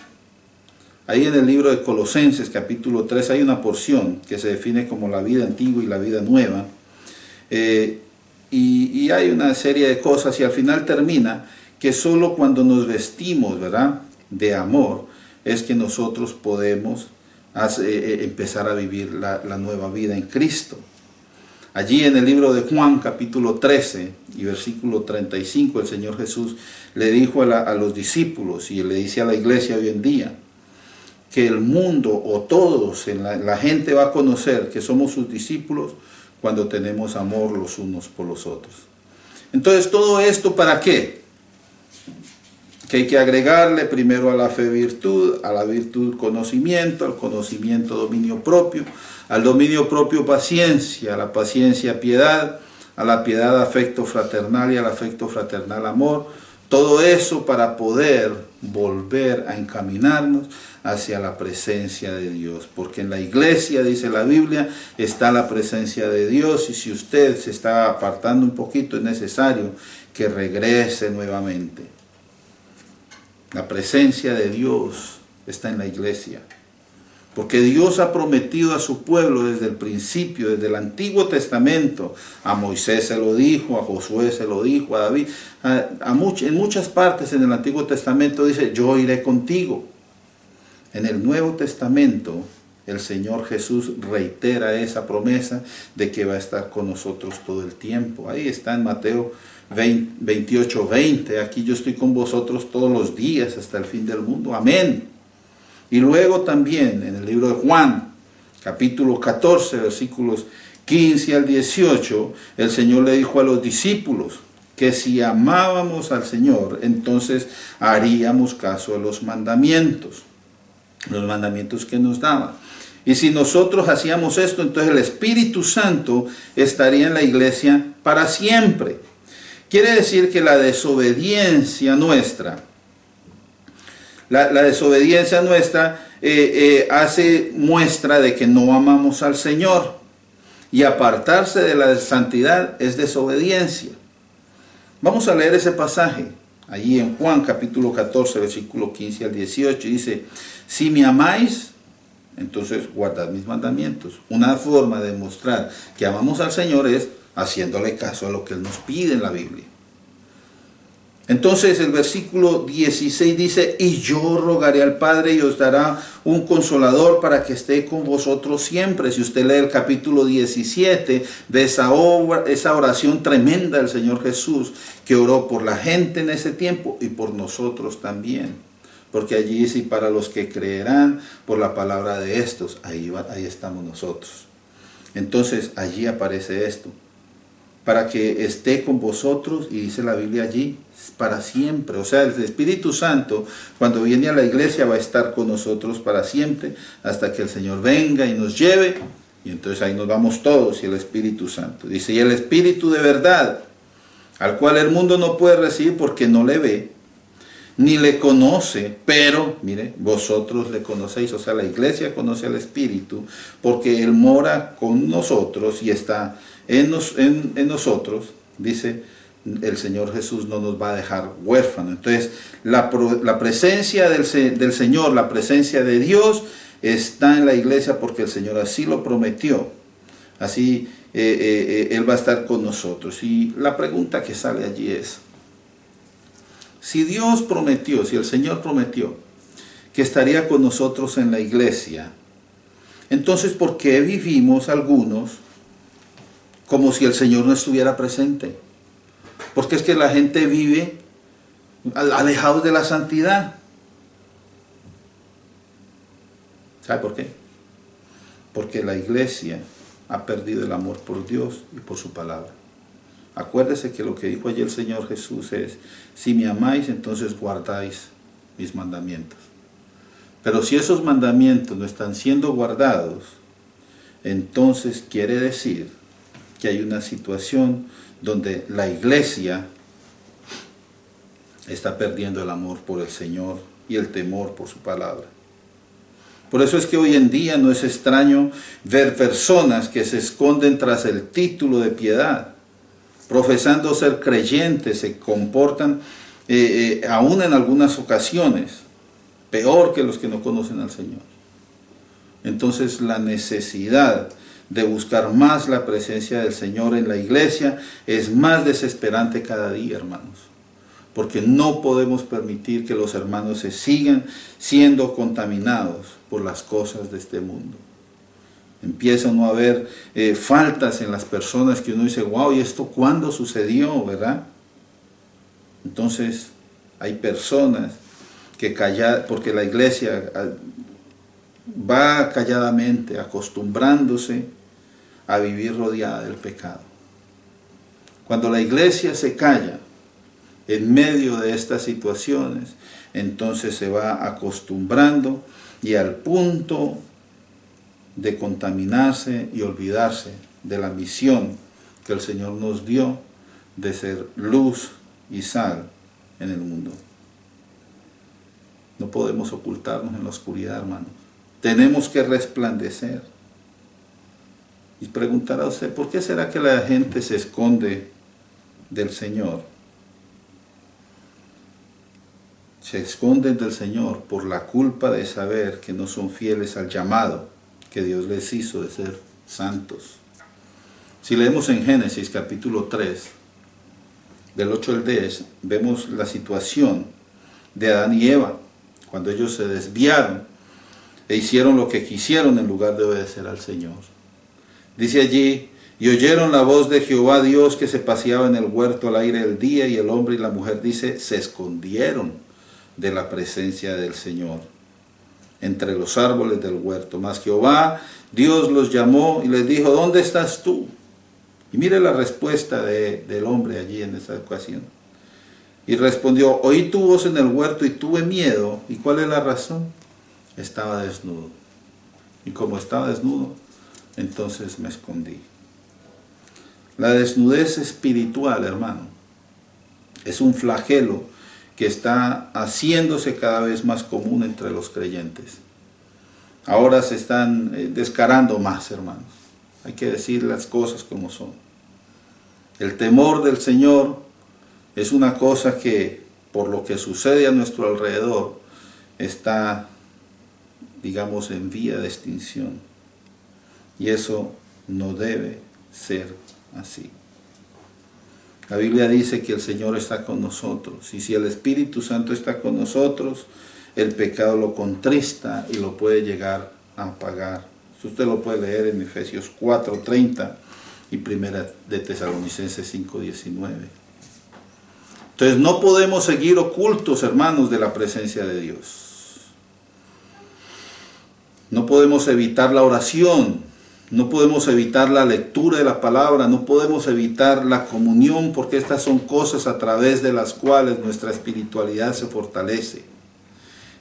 Ahí en el libro de Colosenses, capítulo 3, hay una porción que se define como la vida antigua y la vida nueva. Y hay una serie de cosas y al final termina que solo cuando nos vestimos, ¿verdad?, de amor es que nosotros podemos empezar a vivir la nueva vida en Cristo. Allí en el libro de Juan, capítulo 13 y versículo 35, el Señor Jesús le dijo a los discípulos y le dice a la iglesia hoy en día, que el mundo o todos, la gente va a conocer que somos sus discípulos cuando tenemos amor los unos por los otros. Entonces, ¿todo esto para qué? Que hay que agregarle primero a la fe virtud, a la virtud conocimiento, al conocimiento dominio propio, al dominio propio paciencia, a la paciencia piedad, a la piedad afecto fraternal y al afecto fraternal amor. Todo eso para poder volver a encaminarnos hacia la presencia de Dios. Porque en la iglesia, dice la Biblia, está la presencia de Dios y si usted se está apartando un poquito es necesario que regrese nuevamente. La presencia de Dios está en la iglesia. Porque Dios ha prometido a su pueblo desde el principio, desde el Antiguo Testamento. A Moisés se lo dijo, a Josué se lo dijo, a David. En muchas partes en el Antiguo Testamento dice, yo iré contigo. En el Nuevo Testamento, el Señor Jesús reitera esa promesa de que va a estar con nosotros todo el tiempo. Ahí está en Mateo 28:20. Aquí yo estoy con vosotros todos los días hasta el fin del mundo. Amén. Y luego también en el libro de Juan, capítulo 14, versículos 15 al 18, el Señor le dijo a los discípulos que si amábamos al Señor, entonces haríamos caso a los mandamientos que nos daba. Y si nosotros hacíamos esto, entonces el Espíritu Santo estaría en la iglesia para siempre. Quiere decir que la desobediencia nuestra, hace muestra de que no amamos al Señor. Y apartarse de la santidad es desobediencia. Vamos a leer ese pasaje. Allí en Juan capítulo 14, versículo 15 al 18, dice, si me amáis, entonces guardad mis mandamientos. Una forma de mostrar que amamos al Señor es haciéndole caso a lo que Él nos pide en la Biblia. Entonces el versículo 16 dice, y yo rogaré al Padre y os dará un consolador para que esté con vosotros siempre. Si usted lee el capítulo 17, de esa oración tremenda del Señor Jesús, que oró por la gente en ese tiempo y por nosotros también. Porque allí dice, y para los que creerán por la palabra de estos, ahí estamos nosotros. Entonces allí aparece esto. Para que esté con vosotros, y dice la Biblia allí, para siempre. O sea, el Espíritu Santo, cuando viene a la iglesia, va a estar con nosotros para siempre, hasta que el Señor venga y nos lleve, y entonces ahí nos vamos todos, y el Espíritu Santo. Dice, y el Espíritu de verdad, al cual el mundo no puede recibir porque no le ve, ni le conoce, pero, mire, vosotros le conocéis. O sea, la iglesia conoce al Espíritu, porque Él mora con nosotros y está en nosotros. Dice, el Señor Jesús no nos va a dejar huérfanos. Entonces, la presencia del Señor, la presencia de Dios, está en la iglesia porque el Señor así lo prometió. Así, Él va a estar con nosotros. Y la pregunta que sale allí es, si Dios prometió, si el Señor prometió que estaría con nosotros en la iglesia, entonces ¿por qué vivimos algunos como si el Señor no estuviera presente? Porque es que la gente vive alejados de la santidad. ¿Sabe por qué? Porque la iglesia ha perdido el amor por Dios y por su palabra. Acuérdese que lo que dijo ayer el Señor Jesús es, si me amáis, entonces guardáis mis mandamientos. Pero si esos mandamientos no están siendo guardados, entonces quiere decir que hay una situación donde la iglesia está perdiendo el amor por el Señor y el temor por su palabra. Por eso es que hoy en día no es extraño ver personas que se esconden tras el título de piedad, profesando ser creyentes, se comportan aún en algunas ocasiones peor que los que no conocen al Señor. Entonces la necesidad de buscar más la presencia del Señor en la iglesia es más desesperante cada día, hermanos. Porque no podemos permitir que los hermanos se sigan siendo contaminados por las cosas de este mundo. Empieza uno a ver faltas en las personas que uno dice, wow, ¿y esto cuándo sucedió, verdad? Entonces hay personas que porque la iglesia va calladamente acostumbrándose a vivir rodeada del pecado. Cuando la iglesia se calla en medio de estas situaciones, entonces se va acostumbrando y al punto de contaminarse y olvidarse de la misión que el Señor nos dio de ser luz y sal en el mundo. No podemos ocultarnos en la oscuridad, hermanos. Tenemos que resplandecer. Y preguntará usted, ¿por qué será que la gente se esconde del Señor? Se esconden del Señor por la culpa de saber que no son fieles al llamado que Dios les hizo de ser santos. Si leemos en Génesis capítulo 3, del 8 al 10, vemos la situación de Adán y Eva, cuando ellos se desviaron e hicieron lo que quisieron en lugar de obedecer al Señor. Dice allí, y oyeron la voz de Jehová Dios que se paseaba en el huerto al aire del día, y el hombre y la mujer, dice, se escondieron de la presencia del Señor entre los árboles del huerto. Mas Jehová Dios los llamó y les dijo, ¿dónde estás tú? Y mire la respuesta del hombre allí en esa ocasión. Y respondió, oí tu voz en el huerto y tuve miedo. ¿Y cuál es la razón? Estaba desnudo. Y como estaba desnudo, entonces me escondí. La desnudez espiritual, hermano, es un flagelo que está haciéndose cada vez más común entre los creyentes. Ahora se están descarando más, hermanos. Hay que decir las cosas como son. El temor del Señor es una cosa que, por lo que sucede a nuestro alrededor, está, digamos, en vía de extinción. Y eso no debe ser así. La Biblia dice que el Señor está con nosotros, y si el Espíritu Santo está con nosotros, el pecado lo contrista y lo puede llegar a apagar. Usted lo puede leer en Efesios 4:30 y Primera de Tesalonicenses 5:19. Entonces no podemos seguir ocultos, hermanos, de la presencia de Dios. No podemos evitar la oración. No podemos evitar la lectura de la palabra, no podemos evitar la comunión, porque estas son cosas a través de las cuales nuestra espiritualidad se fortalece.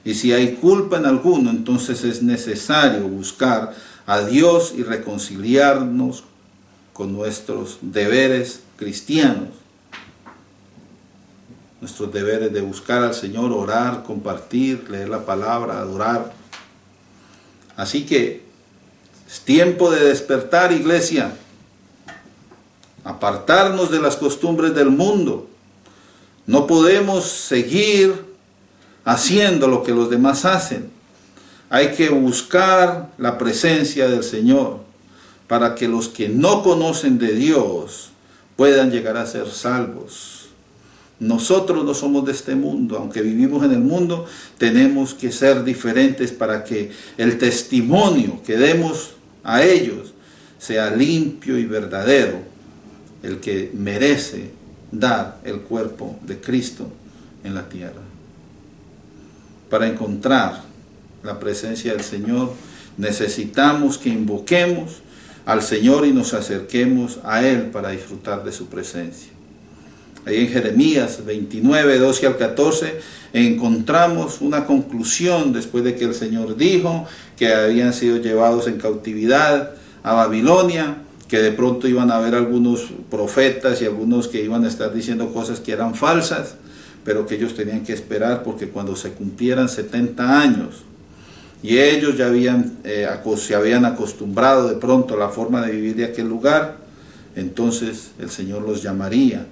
Y si hay culpa en alguno, entonces es necesario buscar a Dios y reconciliarnos con nuestros deberes cristianos. Nuestros deberes de buscar al Señor, orar, compartir, leer la palabra, adorar. Así que es tiempo de despertar, iglesia. Apartarnos de las costumbres del mundo. No podemos seguir haciendo lo que los demás hacen. Hay que buscar la presencia del Señor para que los que no conocen de Dios puedan llegar a ser salvos. Nosotros no somos de este mundo, aunque vivimos en el mundo, tenemos que ser diferentes para que el testimonio que demos a ellos sea limpio y verdadero, el que merece dar el cuerpo de Cristo en la tierra. Para encontrar la presencia del Señor, necesitamos que invoquemos al Señor y nos acerquemos a Él para disfrutar de su presencia. ahí en Jeremías 29, 12 al 14, encontramos una conclusión después de que el Señor dijo que habían sido llevados en cautividad a Babilonia, que de pronto iban a haber algunos profetas y algunos que iban a estar diciendo cosas que eran falsas, pero que ellos tenían que esperar porque cuando se cumplieran 70 años, y ellos ya se habían acostumbrado de pronto a la forma de vivir de aquel lugar, entonces el Señor los llamaría.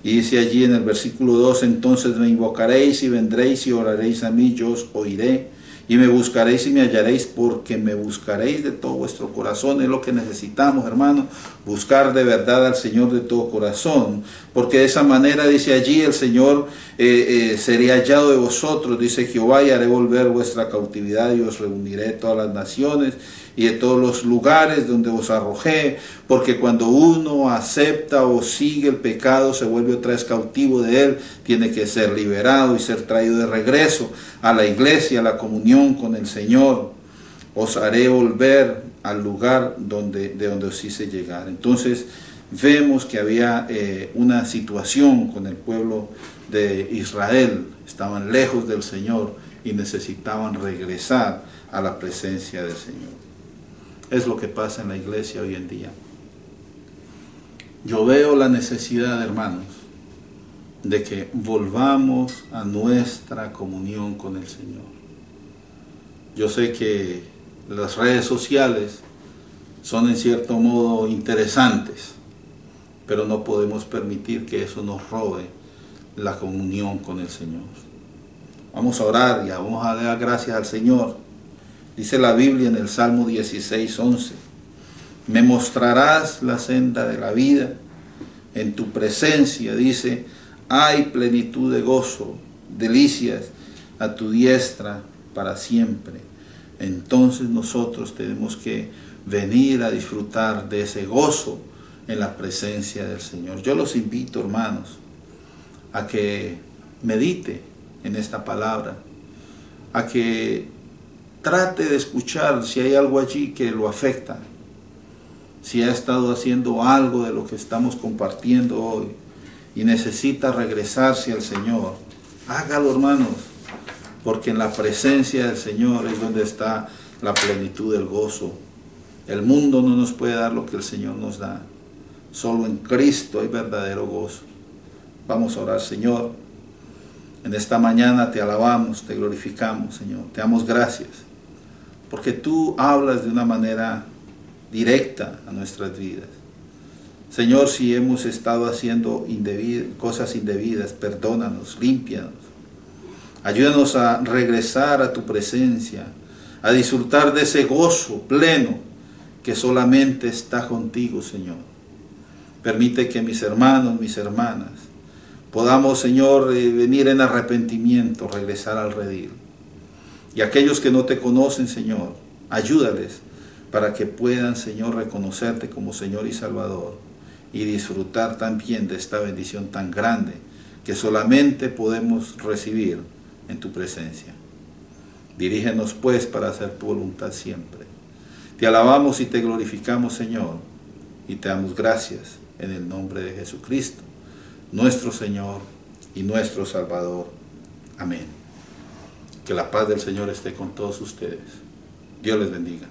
Y dice allí en el versículo 2, entonces me invocaréis y vendréis y oraréis a mí, yo os oiré. Y me buscaréis y me hallaréis, porque me buscaréis de todo vuestro corazón. Es lo que necesitamos, hermano, buscar de verdad al Señor de todo corazón. Porque de esa manera, dice allí, el Señor seré hallado de vosotros, dice Jehová, y haré volver vuestra cautividad, y os reuniré de todas las naciones y de todos los lugares donde os arrojé. Porque cuando uno acepta o sigue el pecado, se vuelve otra vez cautivo de él, tiene que ser liberado y ser traído de regreso a la iglesia, a la comunión con el Señor. Os haré volver al lugar de donde os hice llegar. Entonces vemos que había una situación con el pueblo de Israel. Estaban lejos del Señor y necesitaban regresar a la presencia del Señor. Es lo que pasa en la iglesia hoy en día. Yo veo la necesidad, hermanos, de que volvamos a nuestra comunión con el Señor. Yo sé que las redes sociales son en cierto modo interesantes, pero no podemos permitir que eso nos robe la comunión con el Señor. Vamos a orar y vamos a dar gracias al Señor. Dice la Biblia en el Salmo 16, 11, me mostrarás la senda de la vida, en tu presencia, dice, hay plenitud de gozo, delicias a tu diestra para siempre. Entonces nosotros tenemos que venir a disfrutar de ese gozo en la presencia del Señor. Yo los invito, hermanos, a que medite en esta palabra, a que trate de escuchar si hay algo allí que lo afecta, si ha estado haciendo algo de lo que estamos compartiendo hoy y necesita regresarse al Señor. Hágalo, hermanos, porque en la presencia del Señor es donde está la plenitud del gozo. El mundo no nos puede dar lo que el Señor nos da. Solo en Cristo hay verdadero gozo. Vamos a orar. Señor, en esta mañana te alabamos, te glorificamos, Señor. Te damos gracias, porque tú hablas de una manera directa a nuestras vidas. Señor, si hemos estado haciendo cosas indebidas, perdónanos, límpianos. Ayúdanos a regresar a tu presencia, a disfrutar de ese gozo pleno que solamente está contigo, Señor. Permite que mis hermanos, mis hermanas, podamos, Señor, venir en arrepentimiento, regresar al redil. Y aquellos que no te conocen, Señor, ayúdales para que puedan, Señor, reconocerte como Señor y Salvador y disfrutar también de esta bendición tan grande que solamente podemos recibir en tu presencia. Dirígenos pues para hacer tu voluntad siempre. Te alabamos y te glorificamos, Señor, y te damos gracias en el nombre de Jesucristo, nuestro Señor y nuestro Salvador. Amén. Que la paz del Señor esté con todos ustedes. Dios les bendiga.